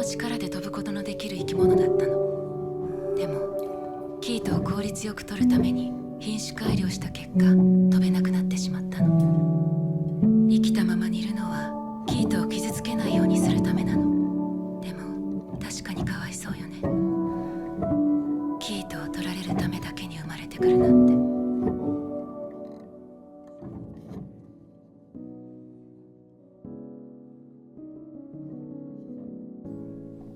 力で飛ぶことのできる生き物だったの。でも生糸を効率よく取るために品種改良した結果、飛べなくなってしまったの。生きたままにいるのは生糸を傷つけないようにするためなの。でも確かにかわいそうよね。生糸を取られるためだけに生まれてくるなんて。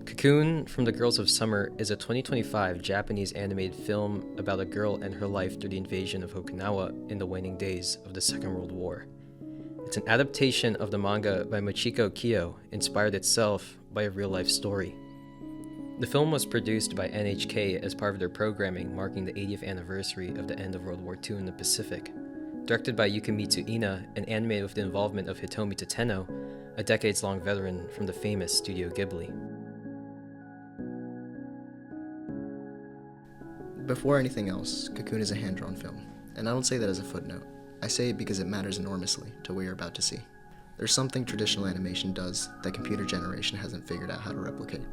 Cocoon from the Girls of Summer is a 2025 Japanese animated film about a girl and her life through the invasion of Okinawa in the waning days of the Second World War. It's an adaptation of the manga by Michiko Ushio, inspired itself by a real-life story. The film was produced by NHK as part of their programming marking the 80th anniversary of the end of World War II in the Pacific. Directed by Yukimitsu Ina and animated with the involvement of Hitomi Tateno, a decades-long veteran from the famous Studio Ghibli. Before anything else, Cocoon is a hand-drawn film, and I don't say that as a footnote. I say it because it matters enormously to what you're about to see. There's something traditional animation does that computer generation hasn't figured out how to replicate.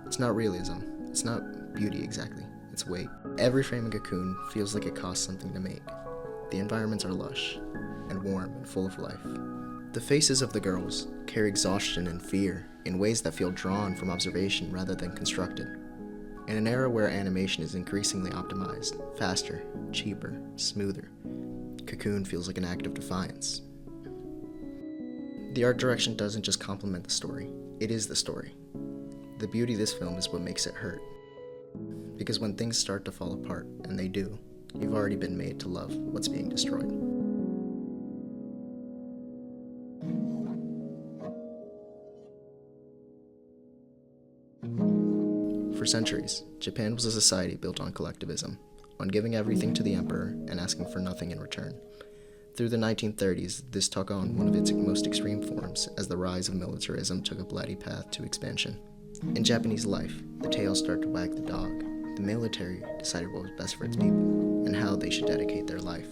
It's not realism, it's not beauty exactly, it's weight. Every frame in Cocoon feels like it costs something to make. The environments are lush, and warm, and full of life. The faces of the girls carry exhaustion and fear in ways that feel drawn from observation rather than constructed. In an era where animation is increasingly optimized, faster, cheaper, smoother, Cocoon feels like an act of defiance. The art direction doesn't just complement the story, it is the story. The beauty of this film is what makes it hurt. Because when things start to fall apart, and they do, you've already been made to love what's being destroyed. For centuries, Japan was a society built on collectivism, on giving everything to the emperor and asking for nothing in return. Through the 1930s, this took on one of its most extreme forms as the rise of militarism took a bloody path to expansion. In Japanese life, the tail started to wag the dog. The military decided what was best for its people and how they should dedicate their life.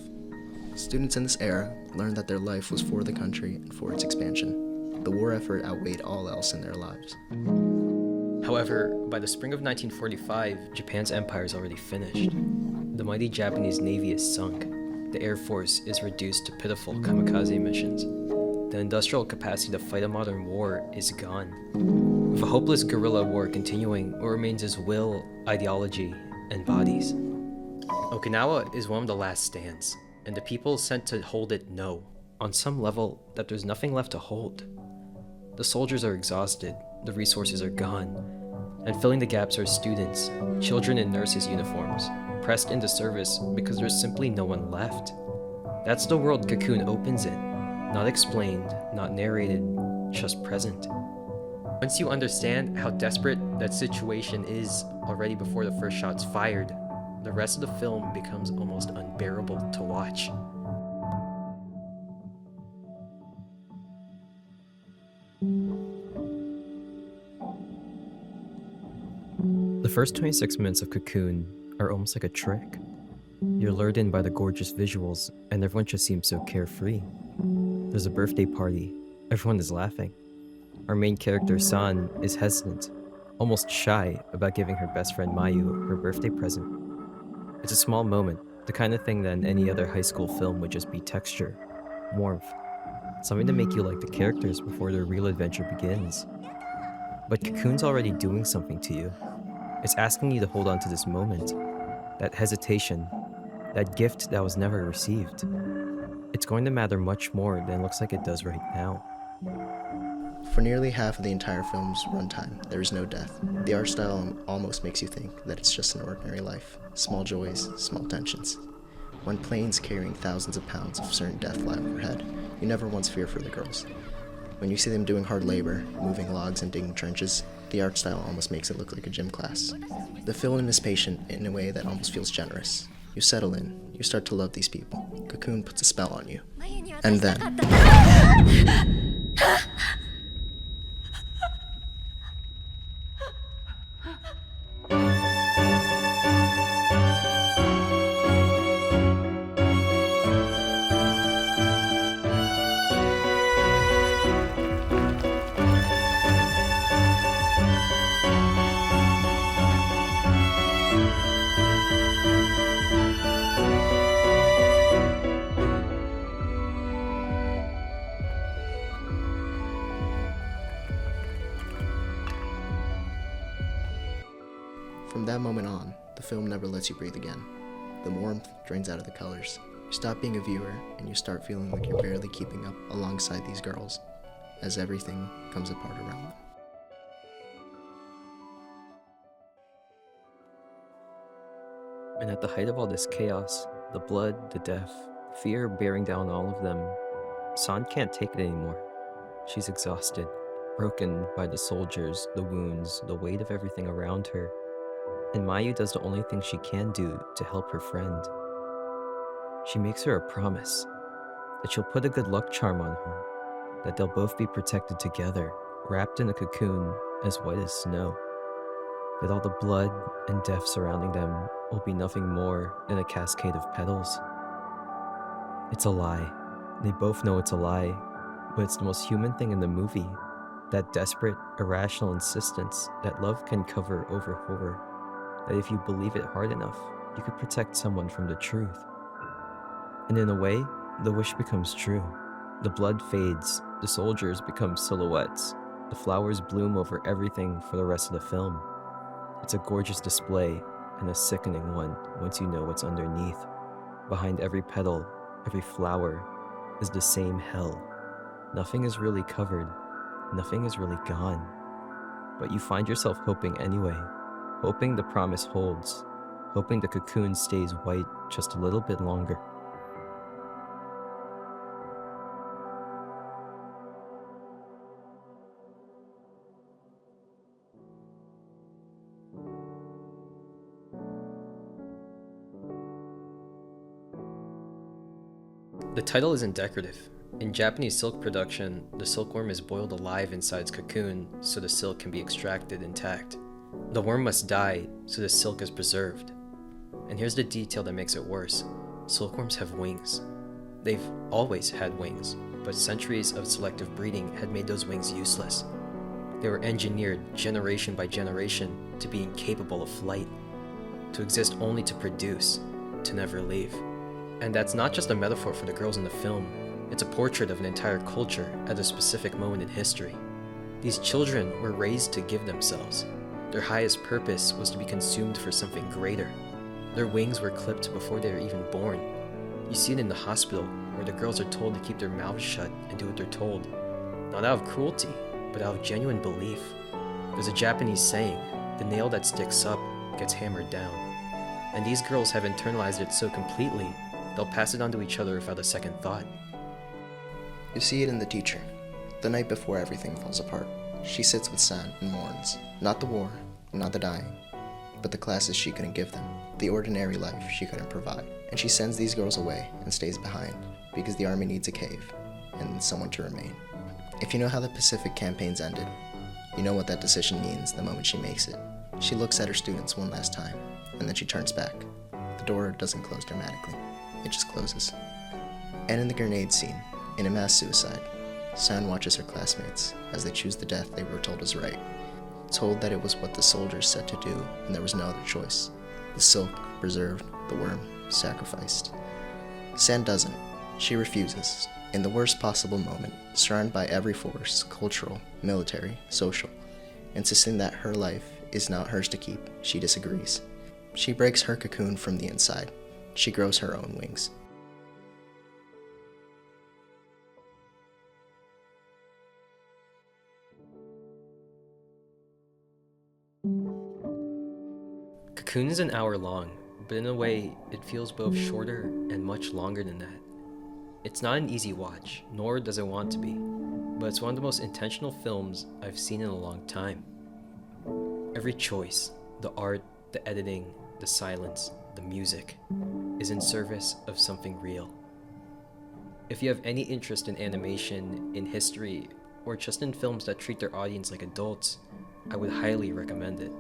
Students in this era learned that their life was for the country and for its expansion. The war effort outweighed all else in their lives. However, by the spring of 1945, Japan's empire is already finished. The mighty Japanese Navy is sunk. The Air Force is reduced to pitiful kamikaze missions. The industrial capacity to fight a modern war is gone. With a hopeless guerrilla war continuing, what remains is will, ideology, and bodies. Okinawa is one of the last stands, and the people sent to hold it know, on some level, that there's nothing left to hold. The soldiers are exhausted, the resources are gone, and filling the gaps are students, children in nurses' uniforms, pressed into service because there's simply no one left. That's the world Cocoon opens in, not explained, not narrated, just present. Once you understand how desperate that situation is already before the first shot's fired, the rest of the film becomes almost unbearable to watch. The first 26 minutes of Cocoon are almost like a trick. You're lured in by the gorgeous visuals, and everyone just seems so carefree. There's a birthday party. Everyone is laughing. Our main character, San, is hesitant, almost shy about giving her best friend Mayu her birthday present. It's a small moment, the kind of thing that in any other high school film would just be texture, warmth, something to make you like the characters before their real adventure begins. But Cocoon's already doing something to you. It's asking you to hold on to this moment, that hesitation, that gift that was never received. It's going to matter much more than it looks like it does right now. For nearly half of the entire film's runtime, there is no death. The art style almost makes you think that it's just an ordinary life. Small joys, small tensions. When planes carrying thousands of pounds of certain death fly overhead, you never once fear for the girls. When you see them doing hard labor, moving logs and digging trenches, the art style almost makes it look like a gym class. The villain is patient in a way that almost feels generous. You settle in, you start to love these people. Cocoon puts a spell on you. And then... From that moment on, the film never lets you breathe again. The warmth drains out of the colors. You stop being a viewer, and you start feeling like you're barely keeping up alongside these girls, as everything comes apart around them. And at the height of all this chaos, the blood, the death, fear bearing down all of them, San can't take it anymore. She's exhausted, broken by the soldiers, the wounds, the weight of everything around her. And Mayu does the only thing she can do to help her friend. She makes her a promise that she'll put a good luck charm on her, that they'll both be protected together, wrapped in a cocoon as white as snow, that all the blood and death surrounding them will be nothing more than a cascade of petals. It's a lie. They both know it's a lie, but it's the most human thing in the movie, that desperate, irrational insistence that love can cover over horror, that if you believe it hard enough, you could protect someone from the truth. And in a way, the wish becomes true. The blood fades, the soldiers become silhouettes, the flowers bloom over everything for the rest of the film. It's a gorgeous display, and a sickening one once you know what's underneath. Behind every petal, every flower, is the same hell. Nothing is really covered, nothing is really gone. But you find yourself hoping anyway, hoping the promise holds, hoping the cocoon stays white just a little bit longer. The title isn't decorative. In Japanese silk production, the silkworm is boiled alive inside its cocoon so the silk can be extracted intact. The worm must die so the silk is preserved. And here's the detail that makes it worse. Silkworms have wings. They've always had wings, but centuries of selective breeding had made those wings useless. They were engineered generation by generation to be incapable of flight, to exist only to produce, to never leave. And that's not just a metaphor for the girls in the film, it's a portrait of an entire culture at a specific moment in history. These children were raised to give themselves. Their highest purpose was to be consumed for something greater. Their wings were clipped before they were even born. You see it in the hospital, where the girls are told to keep their mouths shut and do what they're told. Not out of cruelty, but out of genuine belief. There's a Japanese saying, the nail that sticks up gets hammered down. And these girls have internalized it so completely, they'll pass it on to each other without a second thought. You see it in the teacher. The night before everything falls apart, she sits with San and mourns. Not the war, not the dying, but the classes she couldn't give them, the ordinary life she couldn't provide. And she sends these girls away and stays behind, because the army needs a cave, and someone to remain. If you know how the Pacific campaigns ended, you know what that decision means the moment she makes it. She looks at her students one last time, and then she turns back. The door doesn't close dramatically. It just closes. And in the grenade scene, in a mass suicide, San watches her classmates as they choose the death they were told is right. Told that it was what the soldiers said to do and there was no other choice. The silk preserved, the worm sacrificed. San doesn't. She refuses. In the worst possible moment, surrounded by every force, cultural, military, social, insisting that her life is not hers to keep, she disagrees. She breaks her cocoon from the inside. She grows her own wings. Cocoon is an hour long, but in a way, it feels both shorter and much longer than that. It's not an easy watch, nor does it want to be, but it's one of the most intentional films I've seen in a long time. Every choice, the art, the editing, the silence, the music, is in service of something real. If you have any interest in animation, in history, or just in films that treat their audience like adults, I would highly recommend it.